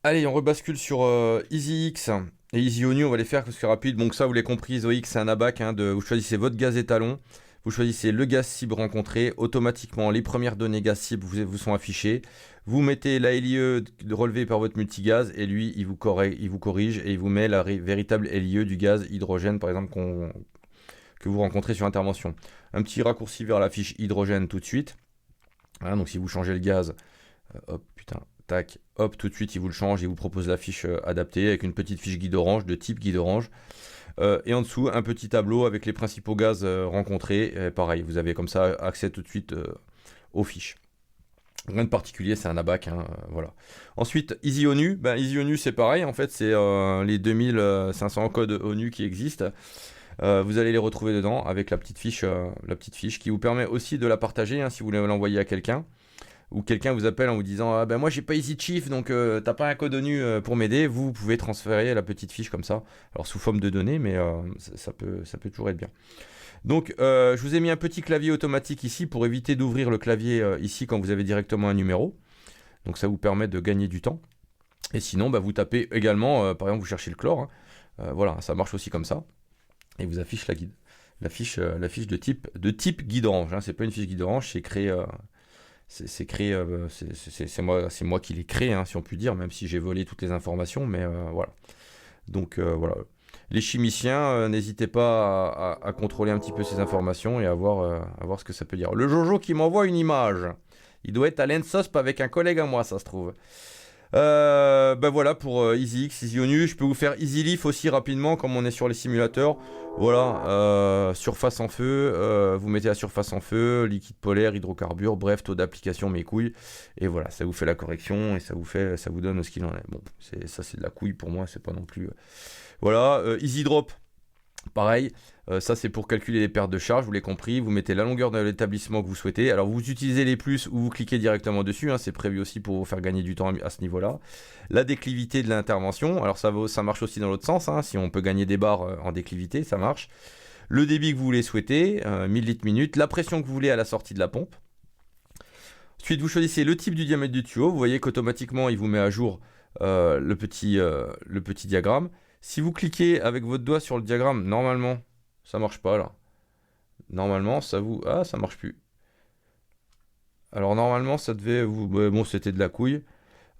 Allez, on rebascule sur EasyX et EasyONU, on va les faire parce que c'est rapide. Donc ça, vous l'avez compris, EasyX, c'est un abac. Vous choisissez votre gaz étalon, vous choisissez le gaz cible rencontré. Automatiquement, les premières données gaz cible vous sont affichées. Vous mettez la LIE relevée par votre multigaz et lui, il vous corrige et il vous met la véritable LIE du gaz hydrogène, par exemple, que vous rencontrez sur intervention. Un petit raccourci vers la fiche hydrogène tout de suite. Voilà, donc si vous changez le gaz, hop, putain, tac, hop, tout de suite il vous le change, il vous propose la fiche adaptée avec une petite fiche guide orange, de type guide orange. Et en dessous, un petit tableau avec les principaux gaz rencontrés. Pareil, vous avez comme ça accès tout de suite aux fiches. Rien de particulier, c'est un abac, voilà. Ensuite, EasyONU, EasyONU c'est pareil, en fait c'est les 2500 codes ONU qui existent. Vous allez les retrouver dedans avec la petite fiche qui vous permet aussi de la partager si vous voulez l'envoyer à quelqu'un. Ou quelqu'un vous appelle en vous disant ah ben moi j'ai pas EasyChief donc t'as pas un code ONU pour m'aider, vous pouvez transférer la petite fiche comme ça, alors sous forme de données, mais ça peut toujours être bien. Donc je vous ai mis un petit clavier automatique ici pour éviter d'ouvrir le clavier ici quand vous avez directement un numéro, donc ça vous permet de gagner du temps. Et sinon vous tapez également, par exemple vous cherchez le chlore, voilà, ça marche aussi comme ça, et vous affiche la fiche de type guide orange, c'est pas une fiche guide orange, c'est créé c'est créé, c'est moi qui l'ai créé, si on peut dire, même si j'ai volé toutes les informations, mais voilà. Donc voilà. Les chimiciens, n'hésitez pas à contrôler un petit peu ces informations et à voir ce que ça peut dire. Le Jojo qui m'envoie une image. Il doit être à l'ENSOSP avec un collègue à moi, ça se trouve. Voilà pour EasyX, EasyONU. Je peux vous faire EasyLeaf aussi rapidement, comme on est sur les simulateurs. Voilà, surface en feu, vous mettez la surface en feu, liquide polaire, hydrocarbures, bref, taux d'application, mes couilles. Et voilà, ça vous fait la correction et ça vous donne ce qu'il en est. Bon, c'est de la couille pour moi, c'est pas non plus. Voilà, EasyDrop. Pareil, ça c'est pour calculer les pertes de charge, vous l'avez compris, vous mettez la longueur de l'établissement que vous souhaitez. Alors vous utilisez les plus ou vous cliquez directement dessus, c'est prévu aussi pour vous faire gagner du temps à ce niveau-là. La déclivité de l'intervention, alors ça marche aussi dans l'autre sens, si on peut gagner des barres en déclivité, ça marche. Le débit que vous voulez souhaiter, 1000 litres minute, la pression que vous voulez à la sortie de la pompe. Ensuite vous choisissez le type du diamètre du tuyau, vous voyez qu'automatiquement il vous met à jour le petit diagramme. Si vous cliquez avec votre doigt sur le diagramme, normalement, ça marche pas là. Normalement, ça marche plus. Alors normalement, ça devait vous... Bon, c'était de la couille.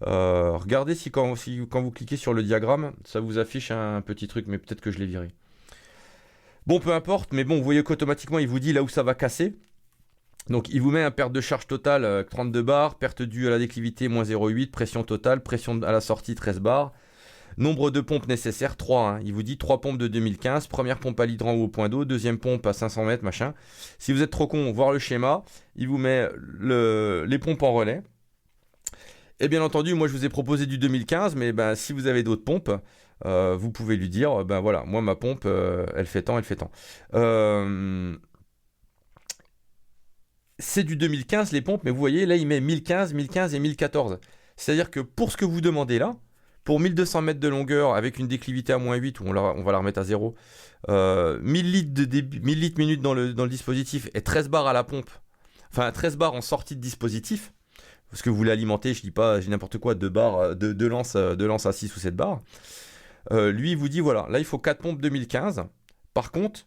Regardez si quand vous cliquez sur le diagramme, ça vous affiche un petit truc, mais peut-être que je l'ai viré. Bon, peu importe, mais bon, vous voyez qu'automatiquement, il vous dit là où ça va casser. Donc, il vous met un perte de charge totale, 32 bars, perte due à la déclivité, moins 0,8, pression totale, pression à la sortie, 13 bars. Nombre de pompes nécessaires, 3. Il vous dit 3 pompes de 2015, première pompe à l'hydrant ou au point d'eau, deuxième pompe à 500 mètres, machin. Si vous êtes trop con, voir le schéma, il vous met les pompes en relais. Et bien entendu, moi je vous ai proposé du 2015, mais si vous avez d'autres pompes, vous pouvez lui dire, voilà, moi ma pompe, elle fait tant, elle fait tant. C'est du 2015 les pompes, mais vous voyez, là il met 1015, 1015 et 1014. C'est-à-dire que pour ce que vous demandez là, pour 1200 mètres de longueur avec une déclivité à moins 8, où on va la remettre à 0, 1000 litres de débit, 1000 litres minute dans le dispositif et 13 bars à la pompe, enfin 13 bars en sortie de dispositif, parce que vous voulez alimenter, je dis n'importe quoi, 2 barres, de lance à 6 ou 7 bars. Lui il vous dit voilà, là il faut 4 pompes 2015. Par contre,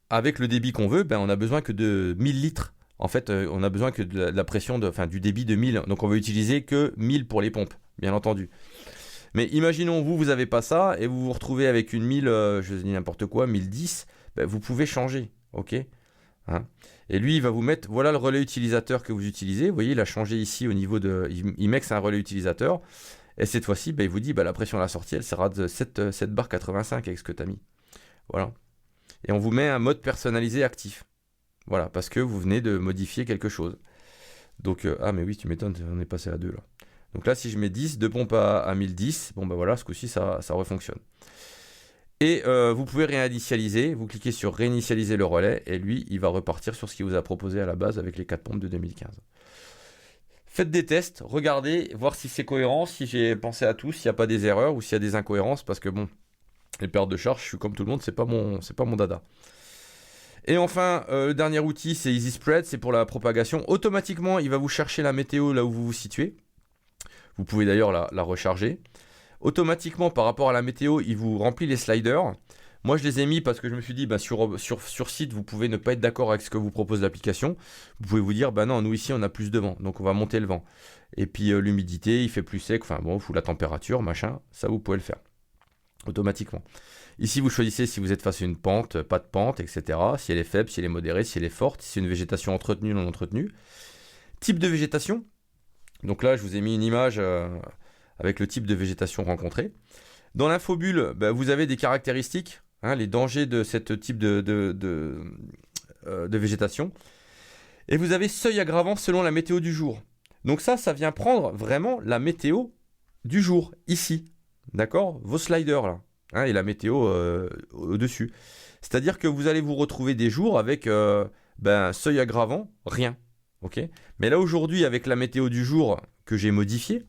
avec le débit qu'on veut, on a besoin que de 1000 litres. En fait, on a besoin que de la pression, du débit de 1000. Donc on va utiliser que 1000 pour les pompes, bien entendu. Mais imaginons, vous n'avez pas ça, et vous vous retrouvez avec une 1000, je dis n'importe quoi, 1010, vous pouvez changer, ok. Et lui, il va vous mettre, voilà le relais utilisateur que vous utilisez. Vous voyez, il a changé ici au niveau de... Il met que c'est un relais utilisateur. Et cette fois-ci, il vous dit, la pression à la sortie, elle sera de 7 bar 85 avec ce que tu as mis. Voilà. Et on vous met un mode personnalisé actif. Voilà, parce que vous venez de modifier quelque chose. Donc, mais oui, tu m'étonnes, on est passé à 2 là. Donc là, si je mets 10, 2 pompes à 1010, voilà, ce coup-ci, ça refonctionne. Et vous pouvez réinitialiser, vous cliquez sur réinitialiser le relais, et lui, il va repartir sur ce qu'il vous a proposé à la base avec les 4 pompes de 2015. Faites des tests, regardez, voir si c'est cohérent, si j'ai pensé à tout, s'il n'y a pas des erreurs ou s'il y a des incohérences, parce que bon, les pertes de charge, je suis comme tout le monde, c'est pas mon dada. Et enfin, le dernier outil, c'est EasySpread, c'est pour la propagation. Automatiquement, il va vous chercher la météo là où vous vous situez. Vous pouvez d'ailleurs la recharger. Automatiquement, par rapport à la météo, il vous remplit les sliders. Moi, je les ai mis parce que je me suis dit, sur site, vous pouvez ne pas être d'accord avec ce que vous propose l'application. Vous pouvez vous dire, non, nous ici, on a plus de vent, donc on va monter le vent. Et puis l'humidité, il fait plus sec, enfin bon, la température, machin, ça vous pouvez le faire automatiquement. Ici, vous choisissez si vous êtes face à une pente, pas de pente, etc. Si elle est faible, si elle est modérée, si elle est forte, si c'est une végétation entretenue, non entretenue. Type de végétation. Donc là, je vous ai mis une image avec le type de végétation rencontrée. Dans l'infobulle, vous avez des caractéristiques, les dangers de ce type de végétation. Et vous avez seuil aggravant selon la météo du jour. Donc ça vient prendre vraiment la météo du jour, ici. D'accord? Vos sliders là. Et la météo au-dessus. C'est-à-dire que vous allez vous retrouver des jours avec seuil aggravant, rien. Okay, mais là aujourd'hui, avec la météo du jour que j'ai modifiée,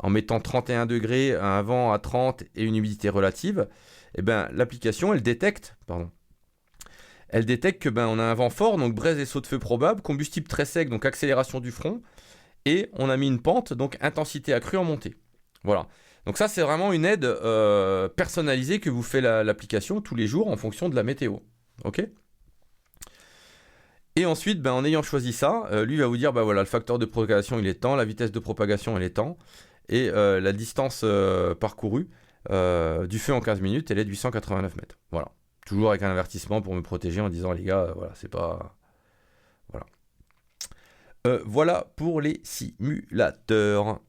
en mettant 31 degrés, un vent à 30 et une humidité relative, l'application, elle détecte que on a un vent fort, donc braise et saut de feu probable, combustible très sec, donc accélération du front, et on a mis une pente, donc intensité accrue en montée. Voilà. Donc ça, c'est vraiment une aide personnalisée que vous fait l'application tous les jours en fonction de la météo. Ok ? Et ensuite, en ayant choisi ça, lui va vous dire, le facteur de propagation, il est temps, la vitesse de propagation, elle est temps, et la distance parcourue du feu en 15 minutes, elle est de 889 mètres. Voilà. Toujours avec un avertissement pour me protéger en disant, les gars, c'est pas... Voilà. Voilà pour les simulateurs.